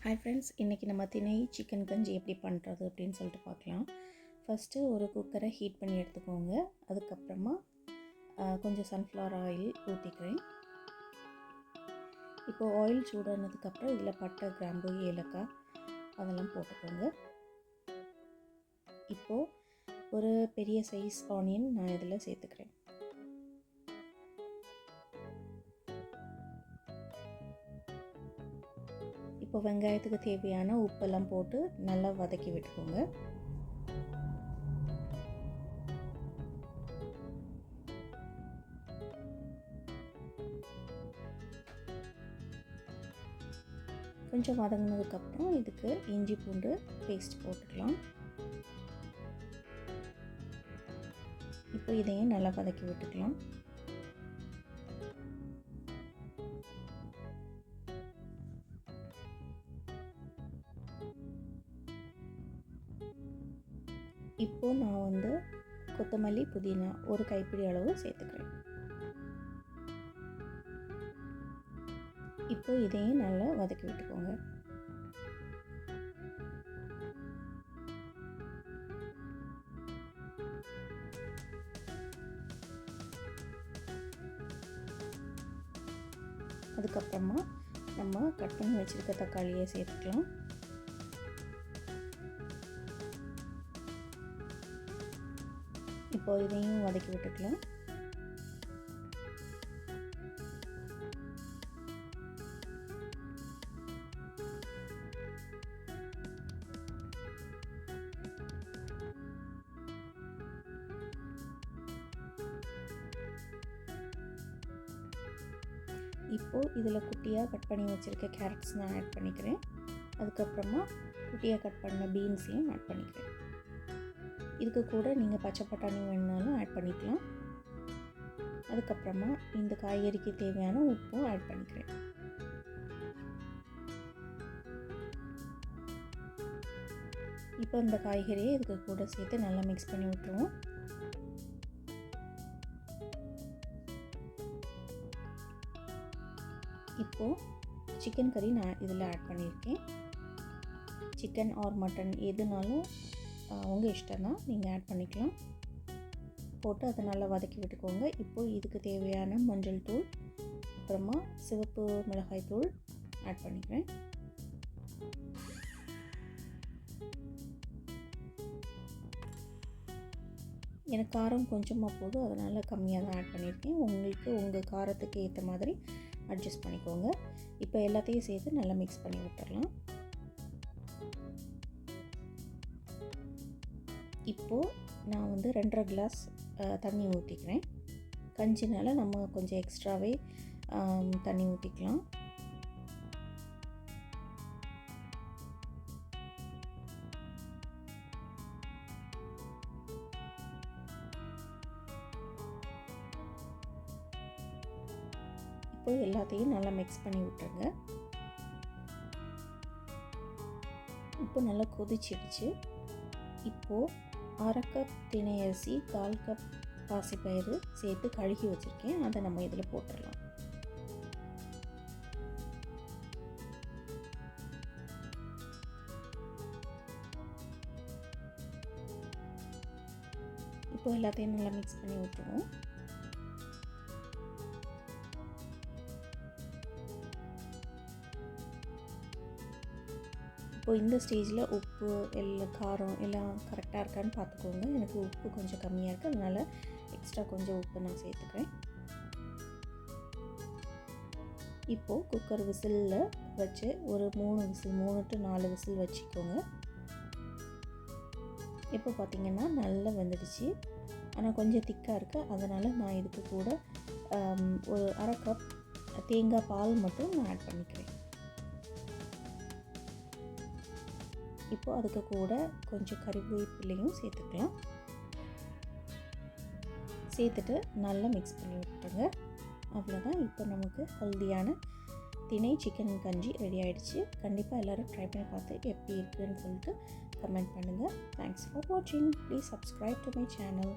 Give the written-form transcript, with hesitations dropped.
Hi friends, இன்றைக்கி நம்ம திணை சிக்கன் கஞ்சி எப்படி பண்ணுறது அப்படின்னு சொல்லிட்டு பார்க்கலாம். ஃபஸ்ட்டு ஒரு குக்கரை ஹீட் பண்ணி எடுத்துக்கோங்க. அதுக்கப்புறமா கொஞ்சம் சன்ஃப்ளவர் ஆயில் ஊற்றிக்கிறேன். இப்போது ஆயில் சூடானதுக்கப்புறம் இதில் பட்டை, கிராம்பு, ஏலக்காய் அதெல்லாம் போட்டுக்கோங்க. இப்போது ஒரு பெரிய சைஸ் ஆனியன் நான் இதில் சேர்த்துக்கிறேன். இப்போ வெங்காயத்துக்கு தேவையான உப்பெல்லாம் போட்டு நல்லா வதக்கி விட்டுக்கோங்க. கொஞ்சம் வதங்கினதுக்கப்புறம் இதுக்கு இஞ்சி பூண்டு பேஸ்ட் போட்டுக்கலாம். இப்போ இதையும் நல்லா வதக்கி விட்டுக்கலாம். இப்போது நான் கொத்தமல்லி, புதினா ஒரு கைப்பிடி அளவு சேர்த்துக்கிறேன். இப்போ இதையும் நல்லா வதக்கி விட்டுக்கோங்க. அதுக்கப்புறமா நம்ம கட் பண்ணி வச்சுருக்க தக்காளியை சேர்த்துக்கலாம். இப்போ இதையும் வதக்கி விட்டுக்கலாம். இப்போது இதில் குட்டியாக கட் பண்ணி வச்சுருக்க கேரட்ஸ் நான் ஆட் பண்ணிக்கிறேன். அதுக்கப்புறமா குட்டியாக கட் பண்ண பீன்ஸையும் ஆட் பண்ணிக்கிறேன். இதுக்கு கூட நீங்கள் பச்சை பட்டாணி வேணுனாலும் ஆட் பண்ணிக்கலாம். அதுக்கப்புறமா இந்த காய்கறிக்கு தேவையான உப்பும் ஆட் பண்ணிக்கிறேன். இப்போ இந்த காய்கறியை இதுக்கு கூட சேர்த்து நல்லா மிக்ஸ் பண்ணி விட்டுருவோம். இப்போது சிக்கன் கறி நான் இதில் ஆட் பண்ணியிருக்கேன். சிக்கன் ஆர் மட்டன் எதுனாலும் உங்கள் இஷ்டம் தான், நீங்கள் ஆட் பண்ணிக்கலாம். போட்டு அதை நல்லா வதக்கி விட்டுக்கோங்க. இப்போது இதுக்கு தேவையான மஞ்சள் தூள், அப்புறமா சிவப்பு மிளகாய் தூள் ஆட் பண்ணிக்கிறேன். எனக்கு காரம் கொஞ்சமாக போதும், அதனால் கம்மியாக தான் ஆட் பண்ணியிருக்கேன். உங்களுக்கு உங்கள் காரத்துக்கு ஏற்ற மாதிரி அட்ஜஸ்ட் பண்ணிக்கோங்க. இப்போ எல்லாத்தையும் சேர்த்து நல்லா மிக்ஸ் பண்ணி விட்டுடலாம். இப்போது நான் 2.5 கிளாஸ் தண்ணி ஊற்றிக்கிறேன். கஞ்சினால நம்ம கொஞ்சம் எக்ஸ்ட்ராவே தண்ணி ஊற்றிக்கலாம். இப்போ எல்லாத்தையும் நல்லா மிக்ஸ் பண்ணி விட்டுருங்க. இப்போ நல்லா கொதிச்சிடுச்சு. இப்போது 1/2 கப் திணை அரிசி, 1/4 கப் பாசிப்பயிறு சேர்த்து கழுகி வச்சுருக்கேன். அதை நம்ம இதில் போட்டுடலாம். இப்போ எல்லாத்தையும் நல்லா மிக்ஸ் பண்ணி விட்டுருவோம். இப்போ இந்த ஸ்டேஜில் உப்பு, காரம் எல்லாம் கரெக்டாக இருக்கான்னு பார்த்துக்கோங்க. எனக்கு உப்பு கொஞ்சம் கம்மியாக இருக்குது, அதனால் எக்ஸ்ட்ரா கொஞ்சம் உப்பு நான் சேர்த்துக்கிறேன். இப்போது குக்கர் விசிலில் வச்சு ஒரு 3 to 4 விசில் வச்சுக்கோங்க. இப்போ பார்த்திங்கன்னா நல்லா வெந்துடுச்சு. ஆனால் கொஞ்சம் திக்காக இருக்குது, அதனால் நான் இதுக்கு கூட ஒரு 1/2 கப் தேங்காய் பால் மட்டும் நான் ஆட் பண்ணிக்கிறேன். இப்போ அதுக்கு கூட கொஞ்சம் கறிவேப்பிலையும் சேர்த்துக்கலாம். சேர்த்துட்டு நல்லா மிக்ஸ் பண்ணி விட்டுருங்க. அவ்வளோதான். இப்போ நமக்கு ஹெல்தியான திணை சிக்கன் கஞ்சி ரெடி ஆகிடுச்சு. கண்டிப்பாக எல்லோரும் ட்ரை பண்ணி பார்த்து எப்படி இருக்குதுன்னு சொல்லிட்டு கமெண்ட் பண்ணுங்கள். தேங்க்ஸ் ஃபார் வாட்சிங். Please subscribe to my channel.